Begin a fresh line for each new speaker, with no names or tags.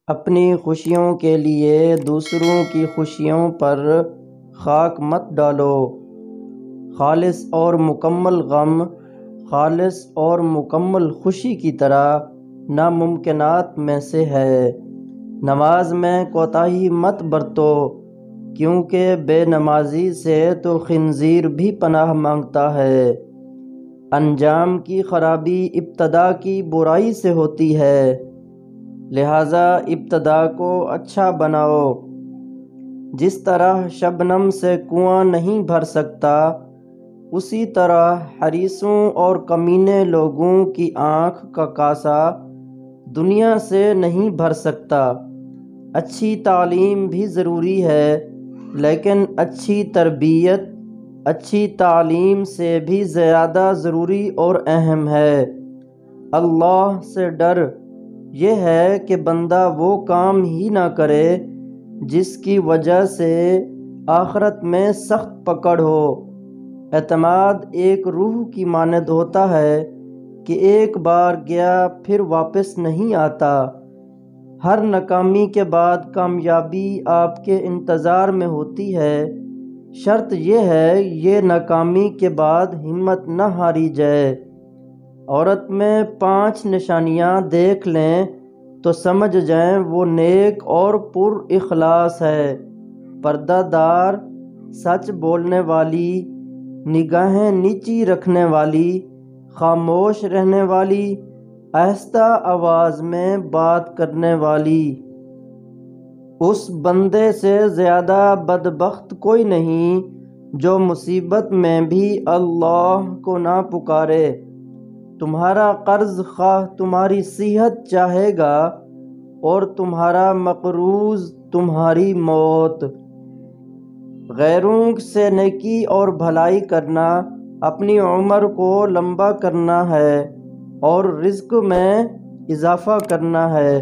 اپنی خوشیوں کے لیے دوسروں کی خوشیوں پر خاک مت ڈالو۔ خالص اور مکمل غم خالص اور مکمل خوشی کی طرح ناممکنات میں سے ہے۔ نماز میں کوتاہی مت برتو، کیونکہ بے نمازی سے تو خنزیر بھی پناہ مانگتا ہے۔ انجام کی خرابی ابتدا کی برائی سے ہوتی ہے، لہذا ابتدا کو اچھا بناؤ۔ جس طرح شبنم سے کنواں نہیں بھر سکتا، اسی طرح حریصوں اور کمینے لوگوں کی آنکھ کا کاسہ دنیا سے نہیں بھر سکتا۔ اچھی تعلیم بھی ضروری ہے، لیکن اچھی تربیت اچھی تعلیم سے بھی زیادہ ضروری اور اہم ہے۔ اللہ سے ڈر یہ ہے کہ بندہ وہ کام ہی نہ کرے جس کی وجہ سے آخرت میں سخت پکڑ ہو۔ اعتماد ایک روح کی مانند ہوتا ہے کہ ایک بار گیا پھر واپس نہیں آتا۔ ہر ناکامی کے بعد کامیابی آپ کے انتظار میں ہوتی ہے۔ شرط یہ ہے یہ ناکامی کے بعد ہمت نہ ہاری جائے۔ عورت میں 5 نشانیاں دیکھ لیں تو سمجھ جائیں وہ نیک اور پر اخلاص ہے۔ پردہ دار، سچ بولنے والی، نگاہیں نیچی رکھنے والی، خاموش رہنے والی، آہستہ آواز میں بات کرنے والی۔ اس بندے سے زیادہ بدبخت کوئی نہیں جو مصیبت میں بھی اللہ کو نہ پکارے۔ تمہارا قرض خواہ تمہاری صحت چاہے گا اور تمہارا مقروض تمہاری موت۔ غیروں سے نیکی اور بھلائی کرنا اپنی عمر کو لمبا کرنا ہے اور رزق میں اضافہ کرنا ہے۔